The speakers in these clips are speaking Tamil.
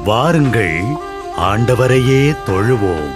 வாருங்கள், ஆண்டவரையே தொழுவோம்.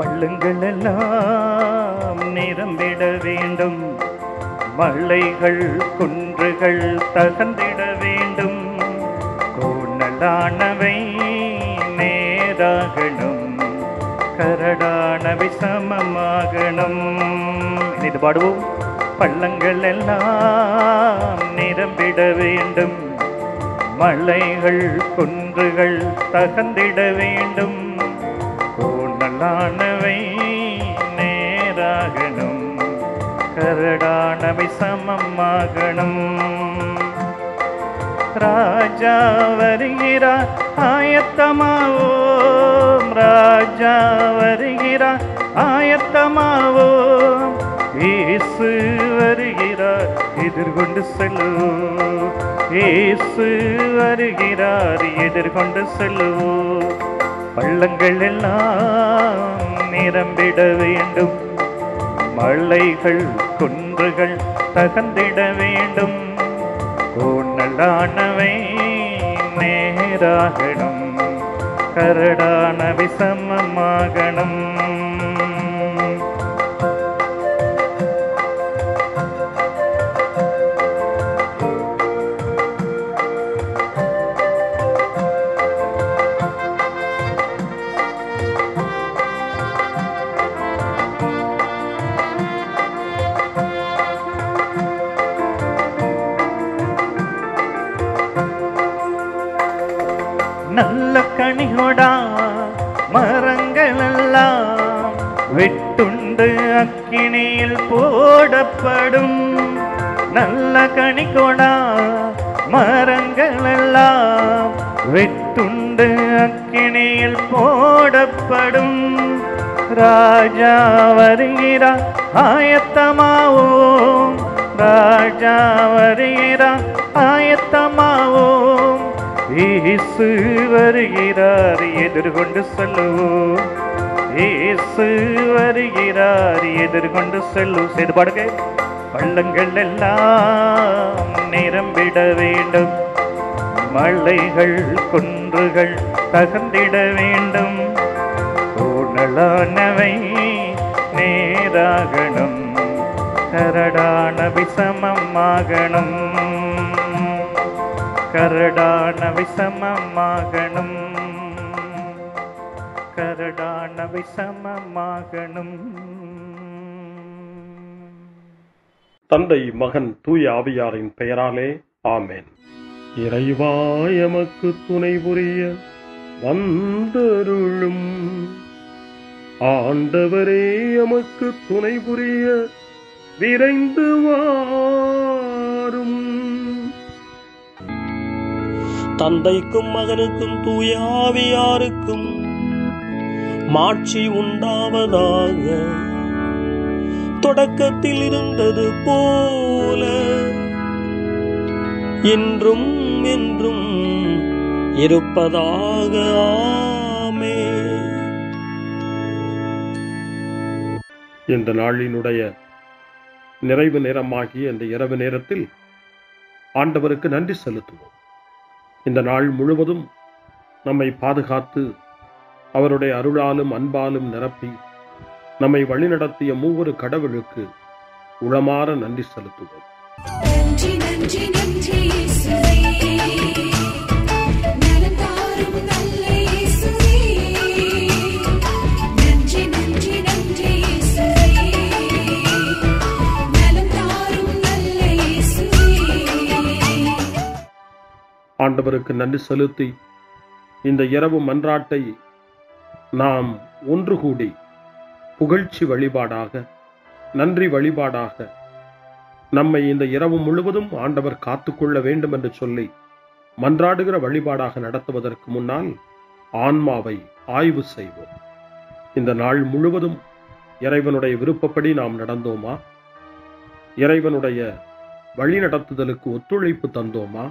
பள்ளங்கள் எல்லாம் நிரம்பிட வேண்டும், மலைகள் குன்றுகள் தகர்ந்திட வேண்டும், கோணலானவை நேராகணும், கரடானவை சமமாகணும். இது பாடுவோம். பள்ளங்கள் எல்லாம் நிரம்பிட வேண்டும், மலைகள் குன்றுகள் தகர்ந்திட வேண்டும், கோணலானவை நேராகணும், கரடானவை சமமாகணும். ராஜா வருகிறார் ஆயத்தமாவோம், ராஜா வருகிறார் ஆயத்தமாவோம், இயேசு வருகிறார் எதிர்கொண்டு செல்லுவோம், இயேசு வருகிறார் எதிர்கொண்டு செல்லுவோம். பள்ளங்கள் எல்லாம் நிரம்பிட வேண்டும், மலைகள் குன்றுகள் தகர்ந்திட வேண்டும், கோணலானவை நேராகணும், கரடானவை சமமாகணும். நல்ல கனிகொடா மரங்கள் எல்லாம் வெட்டுண்டு அக்கினியில் போடப்படும், நல்ல கனிகொடா மரங்கள் எல்லாம் வெட்டுண்டு அக்கினியில் போடப்படும். ராஜா வருகிறார் ஆயத்தமாவோம், ராஜா வருகிறார் ஆயத்தமாவோம், இயேசு வருகிறார் எதிர்கொண்டு செல்லுவோம், இயேசு வருகிறார் எதிர்கொண்டு செல்லுவோம். செய்து பாடுங்க. பள்ளங்கள் எல்லாம் நிரம்பிட வேண்டும், மலைகள் குன்றுகள் தகர்ந்திட வேண்டும். கோணலானவை நேராகணும், கரடானவை சமமாகணும், கரடானவை சமமாகணும், கரடானவை சமமாகணும். தந்தை, மகன், தூய ஆவியாரின் பெயராலே ஆமென். இறைவா எமக்கு துணை புரிய வந்தருளும். ஆண்டவரே எமக்கு துணை புரிய விரைந்து வாரும். தந்தைக்கும் மகனுக்கும் தூய ஆவியாருக்கும் மாட்சி உண்டாவதாக. தொடக்கத்தில் இருந்தது போல இன்றும் என்றும் இருப்பதாக. ஆமென். இந்த நாளினுடைய நிறைவு நேரமாகிய இந்த இரவு நேரத்தில் ஆண்டவருக்கு நன்றி செலுத்துவோம். இந்த நாள் முழுவதும் நம்மை பாதுகாத்து அவருடைய அருளாலும் அன்பாலும் நிரப்பி நம்மை வழிநடத்திய மூவொரு கடவுளுக்கு உளமாற நன்றி செலுத்துவோம். நன்றி நன்றி நன்றி இயேசுவே, நலம் தாரும் நல்ல இயேசுவே. நன்றி நன்றி நன்றி இயேசுவே, நலம் தாரும் நல்ல இயேசுவே. ஆண்டவருக்கு நன்றி செலுத்தி இந்த இரவு மன்றாட்டை நாம் ஒன்று கூடி புகழ்ச்சி வழிபாடாக, நன்றி வழிபாடாக நம்மை இந்த இரவு முழுவதும் ஆண்டவர் காத்துக்கொள்ள வேண்டும் என்று சொல்லி மன்றாடுகிற வழிபாடாக நடத்துவதற்கு முன்னால் ஆன்மாவை ஆய்வு செய்வோம். இந்த நாள் முழுவதும் இறைவனுடைய விருப்பப்படி நாம் நடந்தோமா? இறைவனுடைய வழிநடத்துதலுக்கு ஒத்துழைப்பு தந்தோமா?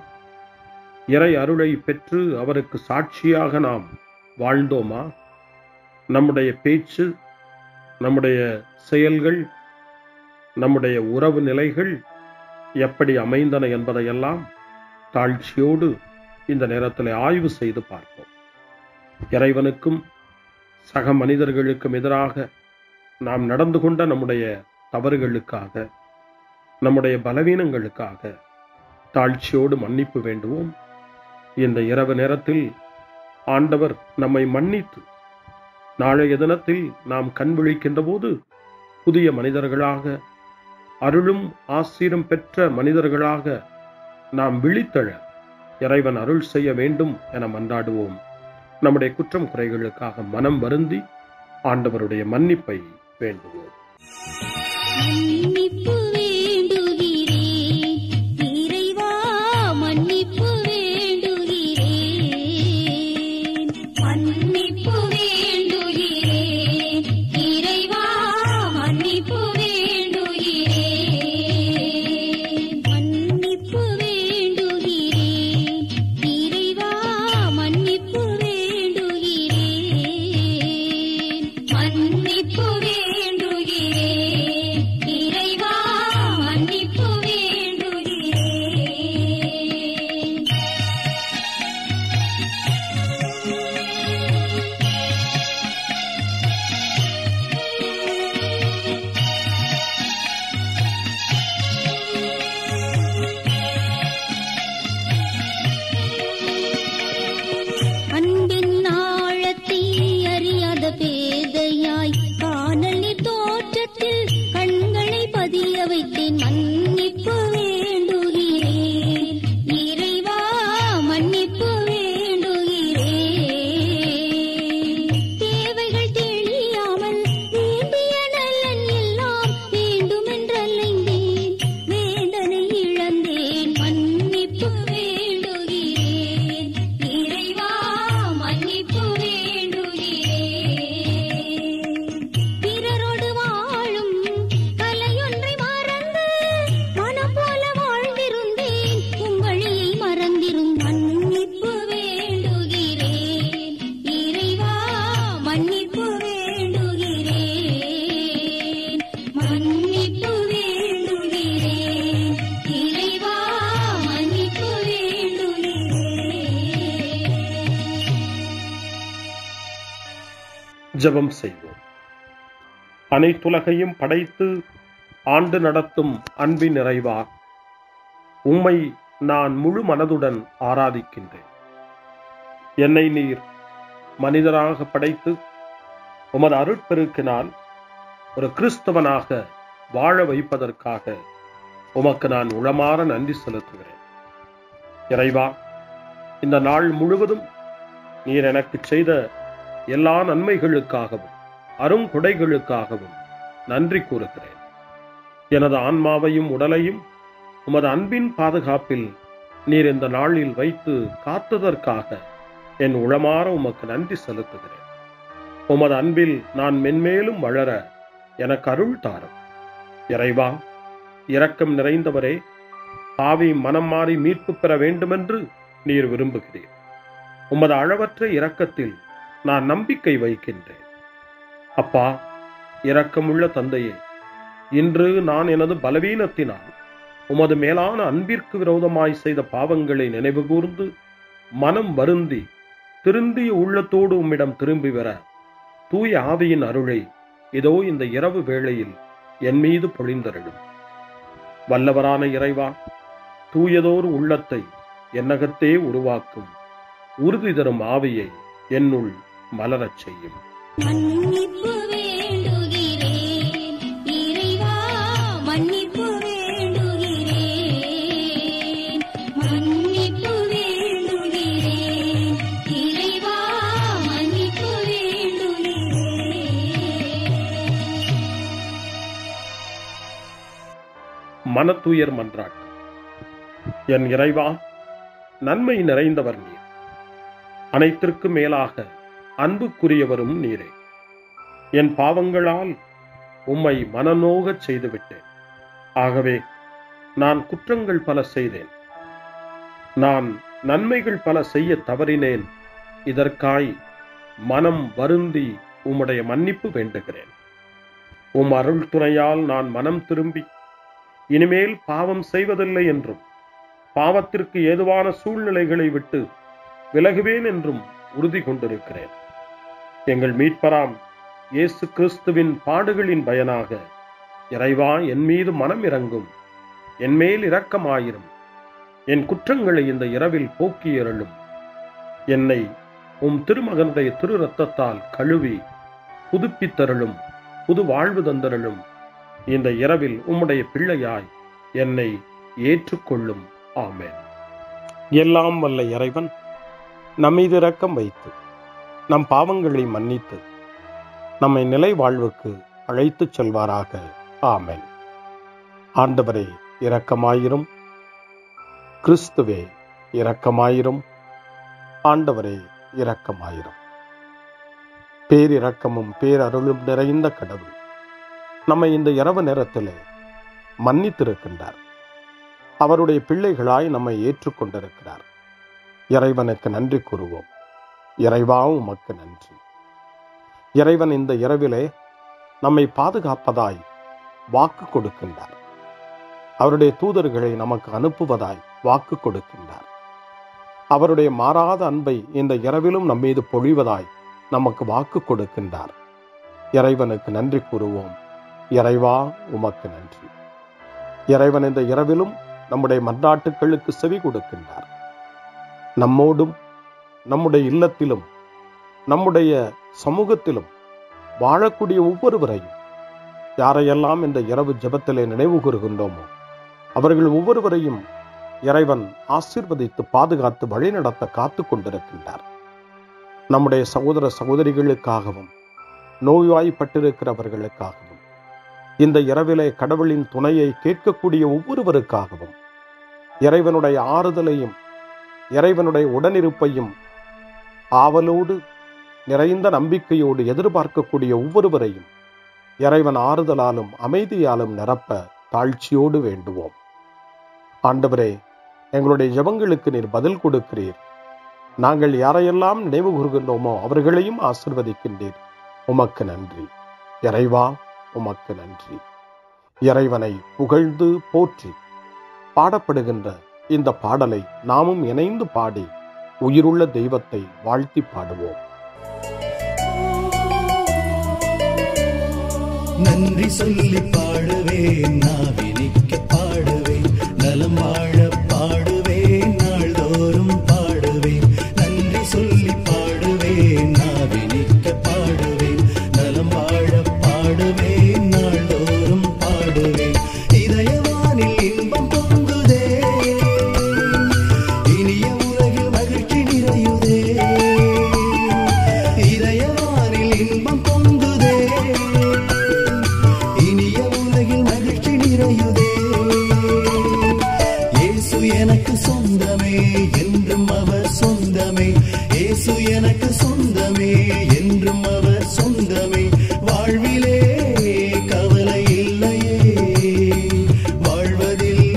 இறை அருளை பெற்று அவருக்கு சாட்சியாக நாம் வாழ்ந்தோமா? நம்முடைய பேச்சு, நம்முடைய செயல்கள், நம்முடைய உறவு நிலைகள் எப்படி அமைந்தன என்பதையெல்லாம் தாழ்ச்சியோடு இந்த நேரத்தில் ஆய்வு செய்து பார்ப்போம். இறைவனுக்கும் சக மனிதர்களுக்கும் எதிராக நாம் நடந்து கொண்ட நம்முடைய தவறுகளுக்காக, நம்முடைய பலவீனங்களுக்காக தாழ்ச்சியோடு மன்னிப்பு வேண்டுவோம். இந்த இரவு நேரத்தில் ஆண்டவர் நம்மை மன்னித்து நாளைய தினத்தில் நாம் கண் விழிக்கின்ற போது புதிய மனிதர்களாக, அருளும் ஆசீரும் பெற்ற மனிதர்களாக நாம் விழித்தெழ இறைவன் அருள் செய்ய வேண்டும் என மன்றாடுவோம். நம்முடைய குற்றம் குறைகளுக்காக மனம் வருந்தி ஆண்டவருடைய மன்னிப்பை வேண்டுவோம். மன்னிப்பு வேண்டுகிறேன் இறைவா, மன்னிப்பு வேண்டுகிறேன். மன்னிப்பு வேண்டுகிறேன் இறைவா, மன்னிப்பு வேண்டுகிறேன். மன்னிப்பு வேண்டுகிறேன் இறைவா, மன்னிப்பு வேண்டுகிறேன். மன்னிப்பு வேண்டுகிறேன் இறைவா, ஜெபம் செய்வோம். அனைத்துலகையும் படைத்து ஆண்டு நடத்தும் அன்பின் நிறைவா, உம்மை நான் முழு மனதுடன் ஆராதிக்கின்றேன். என்னை நீர் மனிதராக படைத்து உமது அருட்பெருக்கினால் ஒரு கிறிஸ்தவனாக வாழ வைப்பதற்காக உமக்கு நான் உளமாற நன்றி செலுத்துகிறேன். இறைவா, இந்த நாள் முழுவதும் நீர் எனக்கு செய்த எல்லா நன்மைகளுக்காகவும் அருங்கொடைகளுக்காகவும் நன்றி கூறுகிறேன். எனது ஆன்மாவையும் உடலையும் உமது அன்பின் பாதுகாப்பில் நீர் இந்த நாளில் வைத்து காத்ததற்காக என் உளமாற உமக்கு நன்றி செலுத்துகிறேன். உமது அன்பில் நான் மென்மேலும் வளர எனக்கு அருள் தாரும். இறைவா, இரக்கம் நிறைந்தவரே, பாவி மனம் மாறி மீட்பு பெற வேண்டுமென்று நீர் விரும்புகிறீர். உமது அளவற்ற இரக்கத்தில் நான் நம்பிக்கை வைக்கின்றேன். அப்பா, இரக்கமுள்ள தந்தையே, இன்று நான் எனது பலவீனத்தினால் உமது மேலான அன்பிற்கு விரோதமாய் செய்த பாவங்களை நினைவு கூர்ந்து மனம் வருந்தி திருந்திய உள்ளத்தோடு உம்மிடம் திரும்பி வர தூய ஆவியின் அருளை இதோ இந்த இரவு வேளையில் என் மீது பொழிந்தருளும். வல்லவரான இறைவா, தூயதோர் உள்ளத்தை என்னகத்தே உருவாக்கும் உறுதி தரும் ஆவியை என்னுள் மலரச் செய்யும். மன்னிப்பு வேண்டுகிறேன் இறைவா, மன்னிப்பு வேண்டுகிறேன், மன்னிப்பு வேண்டுகிறேன் இறைவா, மன்னிப்பு வேண்டுகிறேன். மனத்துயர் மன்றாட்டு. என் இறைவா, நன்மை நிறைந்தவர் நீர், அனைத்திற்கு மேலாக அன்புக்குரியவரும் நீரே. என் பாவங்களால் உம்மை மனநோகச் செய்துவிட்டேன். ஆகவே நான் குற்றங்கள் பல செய்தேன். நான் நன்மைகள் பல செய்ய தவறினேன். இதற்காய் மனம் வருந்தி உம்முடைய மன்னிப்பு வேண்டுகிறேன். உம் அருள் துணையால் நான் மனம் திரும்பி இனிமேல் பாவம் செய்வதில்லை என்றும் பாவத்திற்கு ஏதுவான சூழ்நிலைகளை விட்டு விலகுவேன் என்றும் உறுதி கொண்டிருக்கிறேன். எங்கள் மீட்பராம் இயேசு கிறிஸ்துவின் பாடுகளின் பயனாக இறைவா, என் மீது மனம் இறங்கும், என் மேல் இரக்கமாயிரும். என் குற்றங்களை இந்த இரவில் போக்கி அருளும். என்னை உம் திருமகனுடைய திரு இரத்தத்தால் கழுவி புதுப்பித்தருளும், புது வாழ்வு தந்தருளும். இந்த இரவில் உம்முடைய பிள்ளையாய் என்னை ஏற்றுக்கொள்ளும். ஆமென். எல்லாம் வல்ல இறைவன் நம்மீது இரக்கம் வைத்து நம் பாவங்களை மன்னித்து நம்மை நிலை வாழ்வுக்கு அழைத்துச் செல்வாராக. ஆமென். ஆண்டவரே இரக்கமாயிரும். கிறிஸ்துவே இரக்கமாயிரும். ஆண்டவரே இரக்கமாயிரும். பேரிரக்கமும் பேரருளும் நிறைந்த கடவுள் நம்மை இந்த இரவு நேரத்திலே மன்னித்திருக்கின்றார். அவருடைய பிள்ளைகளாய் நம்மை ஏற்றுக்கொண்டிருக்கிறார். இறைவனுக்கு நன்றி கூறுவோம். இறைவா, உமக்கு நன்றி. இறைவன் இந்த இரவிலே நம்மை பாதுகாப்பதாய் வாக்கு கொடுக்கின்றார். அவருடைய தூதர்களை நமக்கு அனுப்புவதாய் வாக்கு கொடுக்கின்றார். அவருடைய மாறாத அன்பை இந்த இரவிலும் நம்மீது பொழிவதாய் நமக்கு வாக்கு கொடுக்கின்றார். இறைவனுக்கு நன்றி கூறுவோம். இறைவா, உமக்கு நன்றி. இறைவன் இந்த இரவிலும் நம்முடைய மன்றாட்டுக்களுக்கு செவி கொடுக்கின்றார். நம்மோடும் நம்முடைய இல்லத்திலும் நம்முடைய சமூகத்திலும் வாழக்கூடிய ஒவ்வொருவரையும், யாரையெல்லாம் இந்த இரவு ஜெபத்திலே நினைவு கூறுகின்றோமோ அவர்கள் ஒவ்வொருவரையும் இறைவன் ஆசீர்வதித்து பாதுகாத்து வழிநடத்த காத்து கொண்டிருக்கின்றார். நம்முடைய சகோதர சகோதரிகளுக்காகவும் நோய்வாய்ப்பட்டிருக்கிறவர்களுக்காகவும் இந்த இரவிலே கடவுளின் துணையை கேட்கக்கூடிய ஒவ்வொருவருக்காகவும் இறைவனுடைய ஆறுதலையும் இறைவனுடைய உடனிருப்பையும் ஆவலோடு நிறைந்த நம்பிக்கையோடு எதிர்பார்க்கக்கூடிய ஒவ்வொருவரையும் இறைவன் ஆறுதலாலும் அமைதியாலும் நிரப்ப தாழ்ச்சியோடு வேண்டுவோம். ஆண்டவரே, எங்களுடைய ஜெபங்களுக்கு நீர் பதில் கொடுக்கிறீர். நாங்கள் யாரையெல்லாம் நினைவு கூறுகின்றோமோ அவர்களையும் ஆசீர்வதிக்கின்றீர். உமக்கு நன்றி. இறைவா, உமக்கு நன்றி. இறைவனை புகழ்ந்து போற்றி பாடப்படுகின்ற இந்த பாடலை நாமும் இணைந்து பாடி உயிருள்ள தெய்வத்தை வாழ்த்தி பாடுவோம். நன்றி சொல்லி பாடுவேன், நாவினிக்க பாடுவேன், நலம் வாழ பாடுவேன், நாள்தோறும் பாடுவேன். நன்றி சொல்லி பாடுவேன், நாவினிக்க பாடுவேன், நலம் வாழ பாடுவேன், நாள்தோறும் பாடுவேன். இதயவானில் இன்பம் பொங்குதே, இனிய உலகில் மகிழ்ச்சி நிறையுதே. இதயவானில் இன்பம் பொங்குதே, இனிய உலகில் மகிழ்ச்சி நிறையுதே. இயேசு எனக்கு சொந்தமே, என்றும் அவர் சொந்தமே. இயேசு எனக்கு சொந்தமே, என்றும் அவர் சொந்தமே. வாழ்விலே கவலை இல்லையே, வாழ்வதில்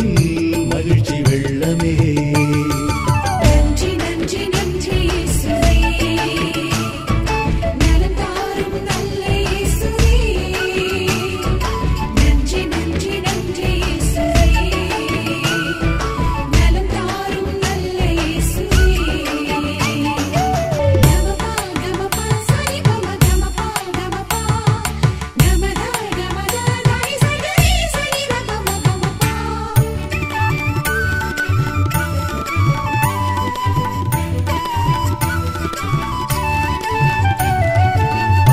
மகிழ்ச்சி வெள்ளமே. நன்றி நன்றி நன்றி இயேசுவே, நலம் தாரும் நல்ல இயேசுவே. நன்றி நன்றி நன்றி இயேசுவே, நலம் தாரும் நல்ல இயேசுவே. கமபா கமபா சரி பம கமபா கமபா, கமதா கமதா தாய் சரி சரி கமபா கமபா.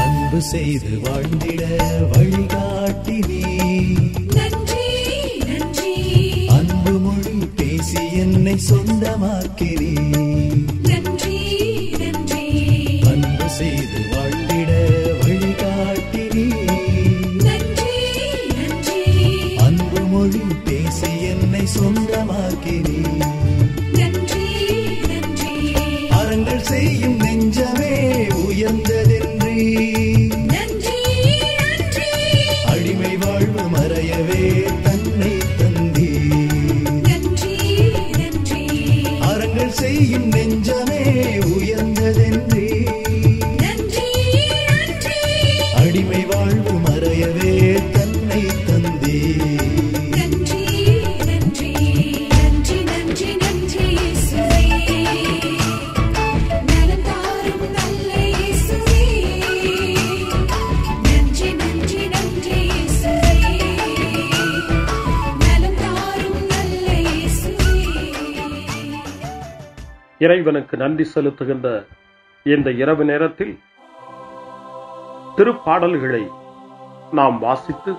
அன்பு செய்து வாழ்ந்திட வழிகாட்டி நீ, நன்றி நன்றி அன்பு மொழி பேசி என்னை சொந்தமாக்கி நீ. நன்றி நன்றி அன்பு செய்து வாழ்ந்திட வழிகாட்டி நீ, நன்றி நன்றி அன்பு மொழி பேசி என்னை சொந்தமாக்கி நீ. நன்றி நன்றி அறங்கள் செய்யும் நெஞ்சமே உயர்ந்ததென்றி, நன்றி நன்றி அடிமை வாழ்வு மறையவே தன்னை தந்தி. நன்றி நன்றி அறங்கள் செய்யும் நெஞ்சமே உயர்ந்ததென்றி, நன்றி நன்றி அடிமை வாழ்வு மறையவே தன்னை தந்தி. நன்றி நன்றி நன்றி நன்றி நன்றி இயேசுவே, நலம் தாரும் நல்ல இயேசுவே. நன்றி நன்றி நன்றி இயேசுவே, நலம் தாரும் நல்ல இயேசுவே. இறைவனுக்கு நன்றி செலுத்துகின்ற இந்த இரவு நேரத்தில் திருப்பாடல்களை நாம் வாசித்து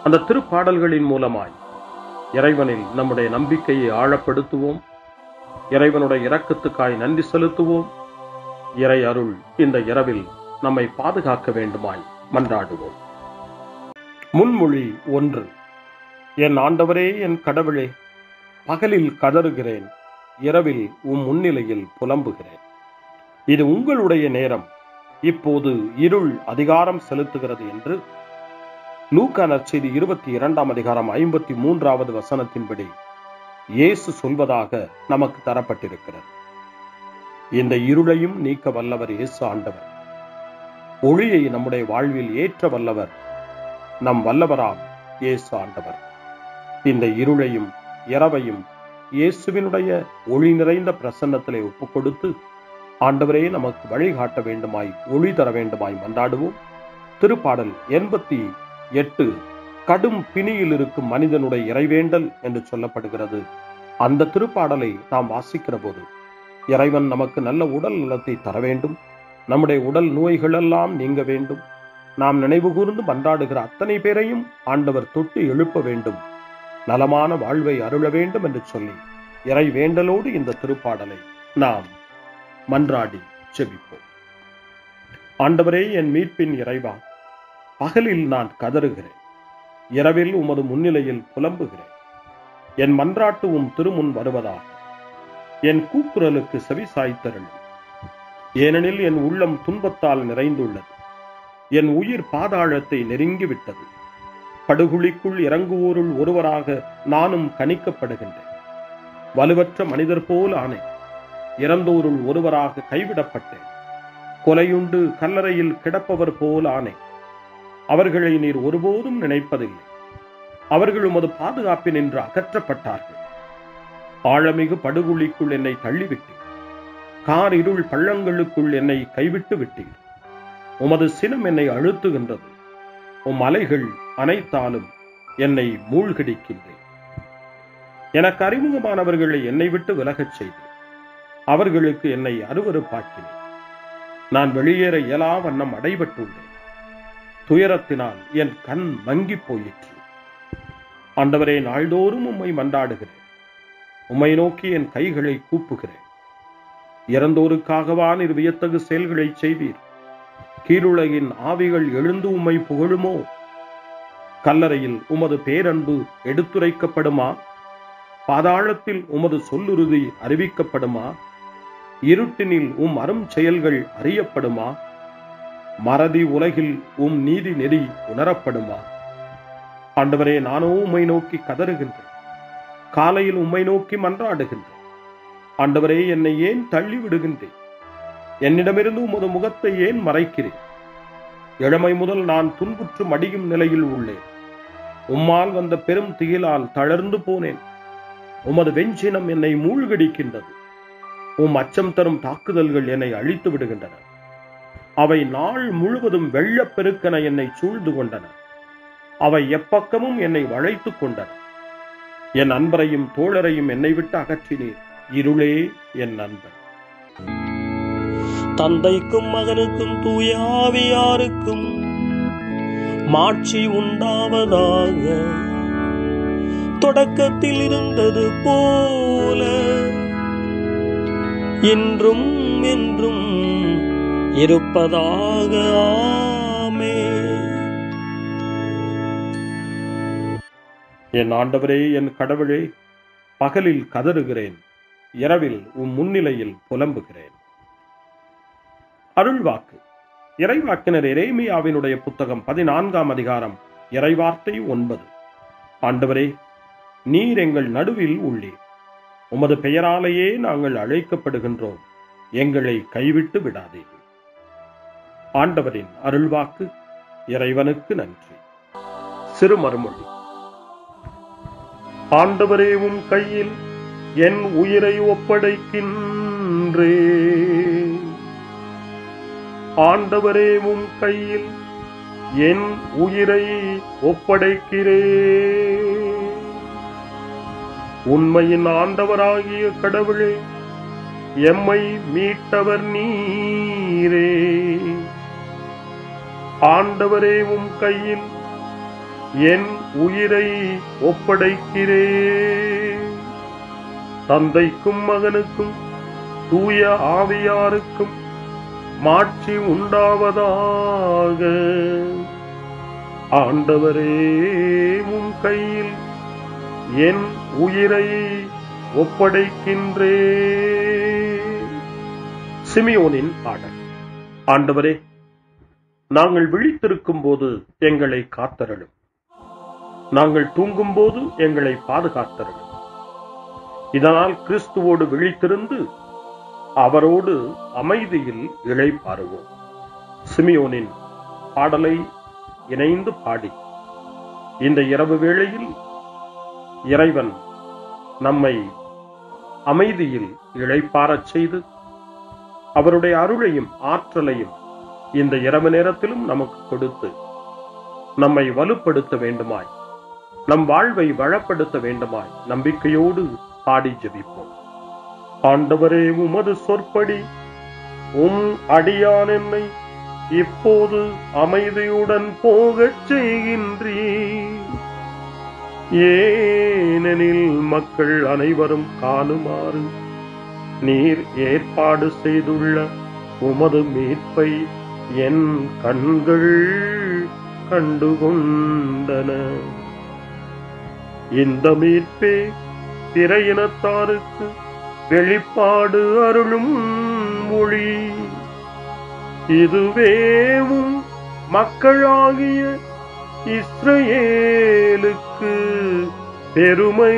அந்த திருப்பாடல்களின் மூலமாய் இறைவனில் நம்முடைய நம்பிக்கையை ஆழப்படுத்துவோம். இறைவனுடைய இரக்கத்துக்காய் நன்றி செலுத்துவோம். இறை அருள் இந்த இரவில் நம்மை பாதுகாக்க வேண்டுமாய் மன்றாடுவோம். முன்மொழி 1. என் ஆண்டவரே, என் கடவுளே, பகலில் கதறுகிறேன், இரவில் முன்னிலையில் புலம்புகிறேன். இது உங்களுடைய நேரம், இப்போது இருள் அதிகாரம் செலுத்துகிறது என்று லூக்கா நற்செய்தி 22 அதிகாரம் 53 வசனத்தின்படி இயேசு சொல்வதாக நமக்கு தரப்பட்டிருக்கிறது. இந்த இருளையும் நீக்க வல்லவர் இயேசு ஆண்டவர். ஒளியை நம்முடைய வாழ்வில் ஏற்ற வல்லவர் நம் வல்லவராம் இயேசு ஆண்டவர். இந்த இருளையும் இரவையும் இயேசுவினுடைய ஒளி நிறைந்த பிரசன்னத்திலே ஒப்புக் கொடுத்து ஆண்டவரே நமக்கு வழிகாட்ட வேண்டுமாய், ஒளி தர வேண்டுமாய் மன்றாடுவோம். திருப்பாடல் 88 கடும் பிணியில் இருக்கும் மனிதனுடைய இறைவேண்டல் என்று சொல்லப்படுகிறது. அந்த திருப்பாடலை நாம் வாசிக்கிற போது இறைவன் நமக்கு நல்ல உடல் நலத்தை தர வேண்டும், நம்முடைய உடல் நோய்களெல்லாம் நீங்க வேண்டும், நாம் நினைவு கூர்ந்து மன்றாடுகிற அத்தனை பேரையும் ஆண்டவர் தொட்டு எழுப்ப வேண்டும், நலமான வாழ்வை அருள வேண்டும் என்று சொல்லி இறை வேண்டலோடு இந்த திருப்பாடலை நாம் மன்றாடி ஜெபிப்போம். ஆண்டவரே, என் மீட்பின் இறைவா, பகலில் நான் கதறுகிறேன், இரவில் உமது முன்னிலையில் புலம்புகிறேன். என் மன்றாட்டு திருமுன் வருவதாக என் கூக்குரலுக்கு செவி சாய்த்தருளும். ஏனெனில் என் உள்ளம் துன்பத்தால் நிறைந்துள்ளது, என் உயிர் பாதாளத்தை நெருங்கிவிட்டது. படுகுழிக்குள் இறங்குவோருள் ஒருவராக நானும் கணிக்கப்படுகின்றேன். வலுவற்ற மனிதர் போல் ஆனேன், இறந்தோருள் ஒருவராக கைவிடப்பட்டேன். கொலையுண்டு கல்லறையில் கிடப்பவர் போல் ஆனேன். அவர்களை நீர் ஒருபோதும் நினைப்பதில்லை. அவர்கள் உமது பாதுகாப்பினின்று அகற்றப்பட்டார்கள். ஆழமிகு படுகுழிக்குள் என்னை தள்ளிவிட்டீர், கார் இருள் பள்ளங்களுக்குள் என்னை கைவிட்டு விட்டீர். உமது சினம் என்னை அழுத்துகின்றது, உம் அலைகள் அனைத்தாலும் என்னை மூழ்கடிக்கின்றேன். எனக்கு அறிமுகமானவர்களை என்னை விட்டு விலகச் செய்து அவர்களுக்கு என்னை அருவருப்பாக்கினேன். நான் வெளியேற இயலா வண்ணம் அடைபட்டுள்ளேன். துயரத்தினால் என் கண் மங்கி போயிற்று. ஆண்டவரே, நாள்தோறும் உம்மை மன்றாடுகிறேன். உம்மை நோக்கி என் கைகளை கூப்புகிறேன். இறந்தோருக்காகவா நீர் வியத்தகு செயல்களை செய்வீர்? கீழுலகின் ஆவிகள் எழுந்து உம்மை புகழுமோ? கல்லறையில் உமது பேரன்பு எடுத்துரைக்கப்படுமா? பாதாளத்தில் உமது சொல்லுறுதி அறிவிக்கப்படுமா? இருட்டினில் உம் அரும் செயல்கள் அறியப்படுமா? மறதி உலகில் உம் நீதி நெறி உணரப்படுமா? ஆண்டவரே, நானோ உம்மை நோக்கி கதறுகின்றேன். காலையில் உம்மை நோக்கி மன்றாடுகின்றேன். ஆண்டவரே, என்னை ஏன் தள்ளி விடுகின்றேன்? என்னிடமிருந்து உமது முகத்தை ஏன் மறைக்கிறேன்? இளமை முதல் நான் துன்புற்று மடியும் நிலையில் உள்ளேன். உம்மால் வந்த பெரும் திகிலால் தளர்ந்து போனேன். உமது வெஞ்சினம் என்னை மூழ்கடிக்கின்றது. உம் அச்சம் தரும் தாக்குதல்கள் என்னை அழித்து விடுகின்றன. அவை நாள் முழுவதும் வெள்ளப்பெருக்கென என்னை சூழ்ந்து கொண்டன. அவை எப்பக்கமும் என்னை வளைத்துக் கொண்டன. என் அன்பரையும் தோழரையும் என்னை விட்டு அகற்றினீர். இருளே என் நண்பன். தந்தைக்கும் மகனுக்கும் தூய ஆவியாருக்கும் மாட்சி உண்டாவதாக. தொடக்கத்தில் இருந்தது போல இன்றும் என்றும் இருப்பதாக. ஆமென். என் ஆண்டவரே, என் கடவுளே, பகலில் கதறுகிறேன், இரவில் உம் முன்னிலையில் புலம்புகிறேன். அருள்வாக்கு. இறைவாக்கினர் எரேமியாவினுடைய புத்தகம் 14ஆம் அதிகாரம், இறைவார்த்தை 9. ஆண்டவரே, நீர் எங்கள் நடுவில் உள்ளீர். உமது பெயராலேயே நாங்கள் அழைக்கப்படுகின்றோம். எங்களை கைவிட்டு விடாதீர்கள். ஆண்டவரின் அருள்வாக்கு. இறைவனுக்கு நன்றி. சிறுமறுமொழி. ஆண்டவரே, உம் கையில் என் உயிரை ஒப்படைக்கின்றேன். ஆண்டவரே, உம் கையில் என் உயிரை ஒப்படைக்கிறேன். உண்மையின் ஆண்டவராகிய கடவுளே, எம்மை மீட்டவர் நீரே. ஆண்டவரே, உம் கையில் என் உயிரை ஒப்படைக்கிறேன். தந்தைக்கும் மகனுக்கும் தூய ஆவியாருக்கும் மாட்சி உண்டாவதாக. ஆண்டவரே, உம் கையில் என் உயிரை ஒப்படைக்கின்றேன். சிமியோனின் பாடல். ஆண்டவரே, நாங்கள் விழித்திருக்கும் போது எங்களை காத்தருளும். நாங்கள் தூங்கும் போது எங்களை பாதுகாத்தருளும். இதனால் கிறிஸ்துவோடு விழித்திருந்து அவரோடு அமைதியில் இளைப்பாறுவோம். சிமியோனின் பாடலை இணைந்து பாடி இந்த இரவு வேளையில் இறைவன் நம்மை அமைதியில் இளைப்பாறச் செய்து அவருடைய அருளையும் ஆற்றலையும் இந்த இரவு நேரத்திலும் நமக்கு கொடுத்து நம்மை வலுப்படுத்த வேண்டுமாய், நம் வாழ்வை வளப்படுத்த வேண்டுமாய் நம்பிக்கையோடு பாடி ஜெபிப்போம். ஆண்டவரே, உமது சொற்படி உம் அடியான் என்னை இப்போது அமைதியுடன் போகச் செய்கின்றீர். ஏனெனில் மக்கள் அனைவரும் காணுமாறு நீர் ஏற்பாடு செய்துள்ள உமது மீட்பை என் கண்கள் கண்டுகொண்டன. இந்த மீட்பே பிற இனத்தாருக்கு வெளிப்பாடு அருளும் மொழி. இதுவேவும் மக்களாகிய இஸ்ரவேலுக்கு பெருமை.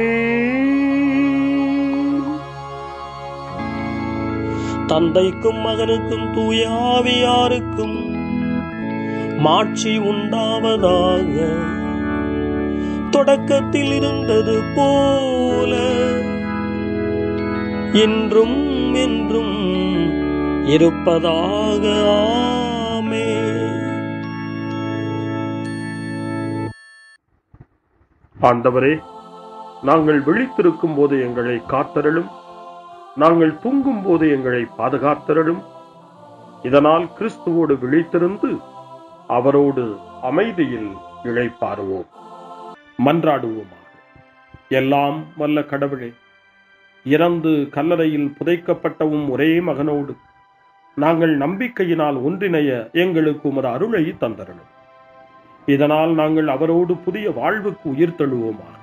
தந்தைக்கும் மகனுக்கும் தூய ஆவியாருக்கும் மாட்சி உண்டாவதாக. தொடக்கத்தில் இருந்தது போல இன்றும் என்றும் இருப்பதாக. ஆமென். ஆண்டவரே, நாங்கள் விழித்திருக்கும் போது எங்களை காத்தருளும், நாங்கள் தூங்கும் போது எங்களை பாதுகாத்தருளும். இதனால் கிறிஸ்துவோடு விழித்திருந்து அவரோடு அமைதியில் இளைப்பாறுவோம். மன்றாடுவோமாக. எல்லாம் வல்ல கடவுளே, இறந்து கல்லறையில் புதைக்கப்பட்டவும் ஒரே மகனோடு நாங்கள் நம்பிக்கையினால் ஒன்றிணைய எங்களுக்கு உமது அருளை தந்தருளும். இதனால் நாங்கள் அவரோடு புதிய வாழ்வுக்கு உயிர் தழுவோமாக.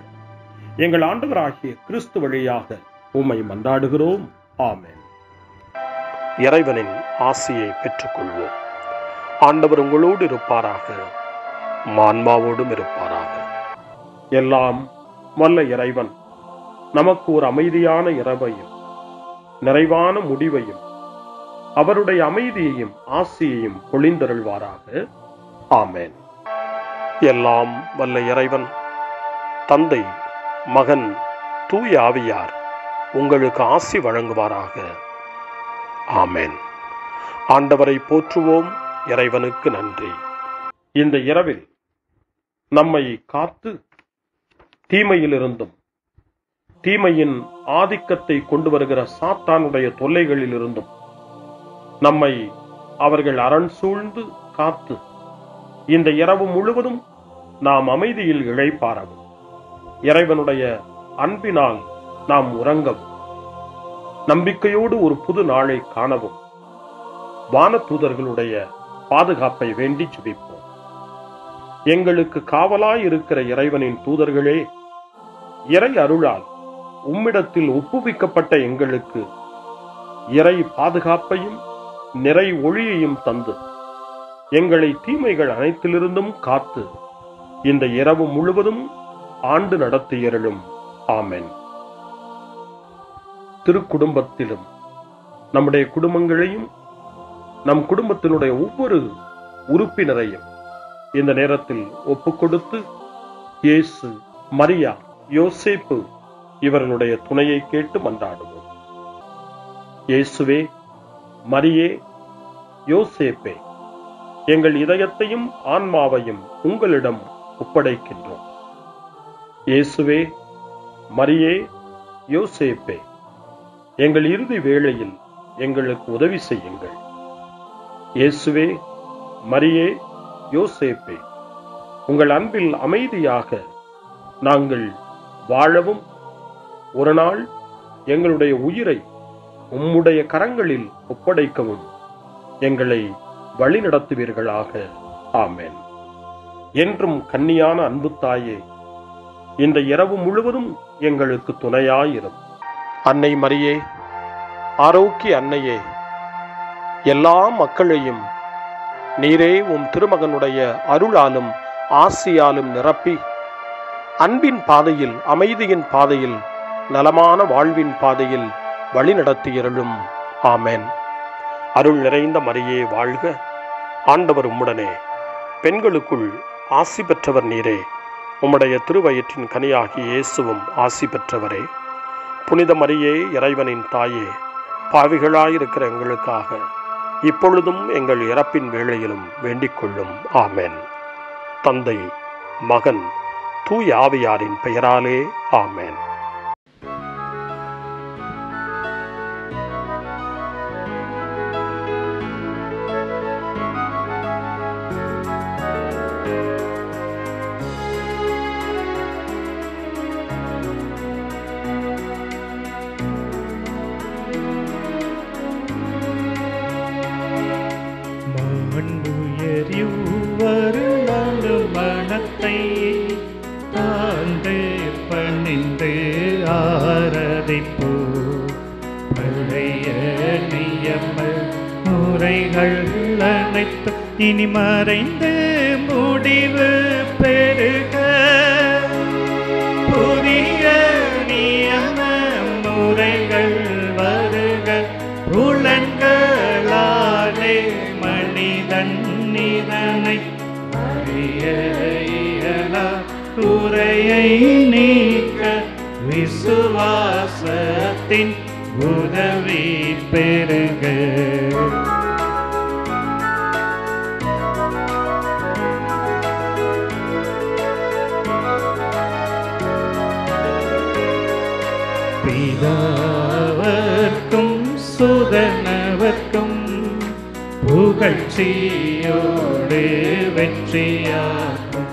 எங்கள் ஆண்டவராகிய கிறிஸ்து வழியாக உம்மை மன்றாடுகிறோம். ஆமென். இறைவனின் ஆசியை பெற்றுக்கொள்வோம். ஆண்டவர் உங்களோடு இருப்பாராக, ஆன்மாவோடும் இருப்பாராக. எல்லாம் வல்ல இறைவன் நமக்கு ஒரு அமைதியான இரவையும் நிறைவான முடிவையும் அவருடைய அமைதியையும் ஆசியையும் பொழிந்தருள்வாராக. ஆமென். எல்லாம் வல்ல இறைவன் தந்தை, மகன், தூய ஆவியார் உங்களுக்கு ஆசி வழங்குவாராக. ஆமென். ஆண்டவரை போற்றுவோம். இறைவனுக்கு நன்றி. இந்த இரவில் நம்மை காத்து தீமையிலிருந்தும் தீமையின் ஆதிக்கத்தை கொண்டு வருகிற சாத்தானுடைய தொல்லைகளிலிருந்தும் நம்மை அவர்கள் அரண் சூழ்ந்து காத்து இந்த இரவு முழுவதும் நாம் அமைதியில் இளைப்பாறவும், இறைவனுடைய அன்பினால் நாம் உறங்கவும், நம்பிக்கையோடு ஒரு புது நாளை காணவும் வானதூதர்களுடைய பாதுகாப்பை வேண்டி ஜெபிப்போம். எங்களுக்கு காவலாய் இருக்கிற இறைவனின் தூதர்களே, இறை அருளால் உம்மிடத்தில் ஒப்புவிக்கப்பட்ட எங்களுக்கு இறை பாதுகாப்பையும் நிறை ஒளியையும் தந்து எங்களை தீமைகள் அனைத்திலிருந்தும் காத்து இந்த இரவு முழுவதும் ஆண்டு நடத்தியருளும். ஆமென். திருக்குடும்பத்திலும் நம்முடைய குடும்பங்களையும் நம் குடும்பத்தினுடைய ஒவ்வொரு உறுப்பினரையும் இந்த நேரத்தில் ஒப்புக்கொடுத்து இயேசு, மரியா, யோசேப்பு இவர்களுடைய துணையை கேட்டு மன்றாடுவோம். இயேசுவே, மரியே, யோசேப்பே, எங்கள் இதயத்தையும் ஆன்மாவையும் உங்களிடம் ஒப்படைக்கின்றோம். இயேசுவே, மரியே, யோசேப்பே, எங்கள் இறுதி வேளையில் எங்களுக்கு உதவி செய்யுங்கள். இயேசுவே, மரியே, யோசேப்பே, உங்கள் அன்பில் அமைதியாக நாங்கள் வாழவும் ஒரு நாள் எங்களுடைய உயிரை உம்முடைய கரங்களில் ஒப்படைக்கவும் எங்களை வழிநடத்துவீர்களாக. ஆமென். என்றும் கன்னியான அன்பு தாயே, இந்த இரவு முழுவதும் எங்களுக்கு துணையாயிரும். அன்னை மரியே, ஆரோக்கிய அன்னையே, எல்லா மக்களையும் நீரே உம் திருமகனுடைய அருளாலும் ஆசியாலும் நிரப்பி அன்பின் பாதையில், அமைதியின் பாதையில், நலமான வாழ்வின் பாதையில் வழிநடத்தியருளும். ஆமென். அருள் நிறைந்த மரியே வாழ்க, ஆண்டவர் உம்முடனே, பெண்களுக்குள் ஆசி பெற்றவர் நீரே, உம்முடைய திருவயிற்றின் கனியாகிய இயேசுவும் ஆசி பெற்றவரே. புனித மரியே, இறைவனின் தாயே, பாவிகளாயிருக்கிற எங்களுக்காக இப்பொழுதும் எங்கள் இறப்பின் வேளையிலும் வேண்டிக் கொள்ளும். ஆமென். தந்தை, மகன், தூய ஆவியாரின் பெயராலே. ஆமென். மனத்தை தாழ்ந்து பணிந்து ஆராதிப்போ. பழைய நியம முறைகள் அனைத்து இனி மறைந்து முடிவு பெருக. புதிய நியம முறைகள் வருக. புலன்களாலே மனிதன் இதனை அறிய இயலா. குறையை நீக்க விசுவாசத்தின் உதவி பெருக. தூதனவர்க்கும் புகழ்ச்சியோடு வெற்றியாகும்.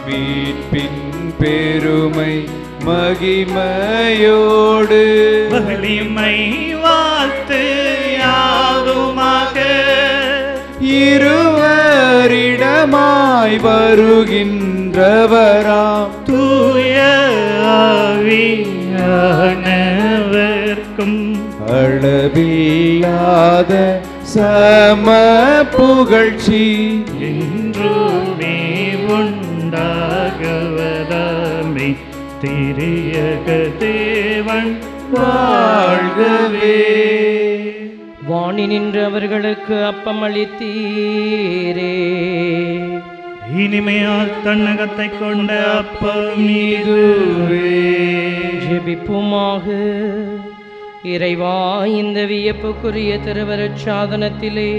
மீட்பின் பெருமை மகிமையோடு வலிமை வாழ்த்து யாதுமாக இருவரிடமாய் வருகின்றவராம் தூய ஆவியானவர்க்கும் அளவில்லாத சம புகழ்ச்சி என்றுமே உண்டாகவதாமே. திரியக தேவன் வாழ்கவே. வாணி நின்று அவர்களுக்கு அப்பம் அளித்தீரே. இனிமையால் தன்னகத்தை கொண்ட அப்பம் இதுவே. ஜெபிப்புமாக. இறைவா, இந்த வியப்புக்குரிய திருவருட் சாதனத்திலே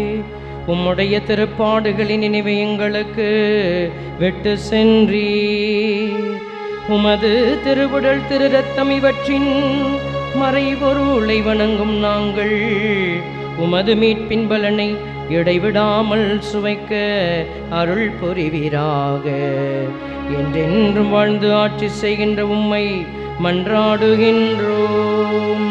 உம்முடைய திருப்பாடுகளின் நினைவை எங்களுக்கு விட்டு சென்றீர். உமது திருவுடல் திரு ரத்தம் இவற்றின் மறைபொருளை வணங்கும் நாங்கள் உமது மீட்பின் பலனை இடைவிடாமல் சுவைக்க அருள் புரிவீராக. என்றென்றும் வாழ்ந்து ஆட்சி செய்கின்ற உம்மை மன்றாடுகின்றோம்.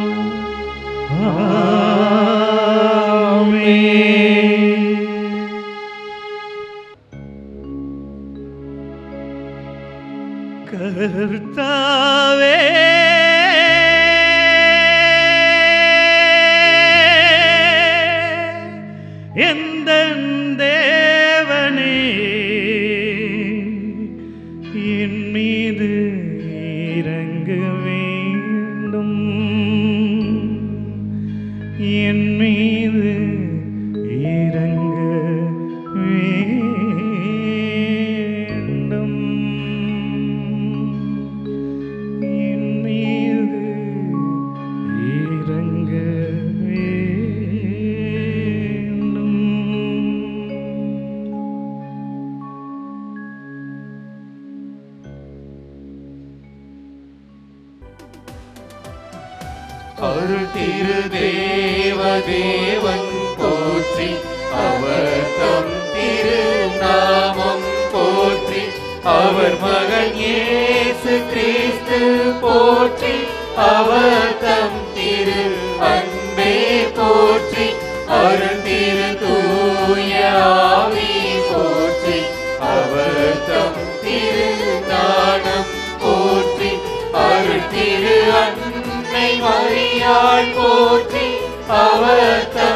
கர்த்தாவே, எந்தன் தேவனே, என் மீது இறங்க வேண்டும். என் மீது இறங்க வேண்டும். என் மீது இறங்க வேண்டும். அருள் திரு தேவன் போற்றி, அவர் தம் திரு நாமம் போற்றி, அவர் மகன் இயேசு கிறிஸ்து போற்றி, அவர் தம் திரு அன்பே போற்றி, அருள் திரு தூய ஆவி போற்றி, அவர் தம் திரு ஞானம் போற்றி, அருள் திரு அன்னை மரியாள் போற்றி, அவர் தம்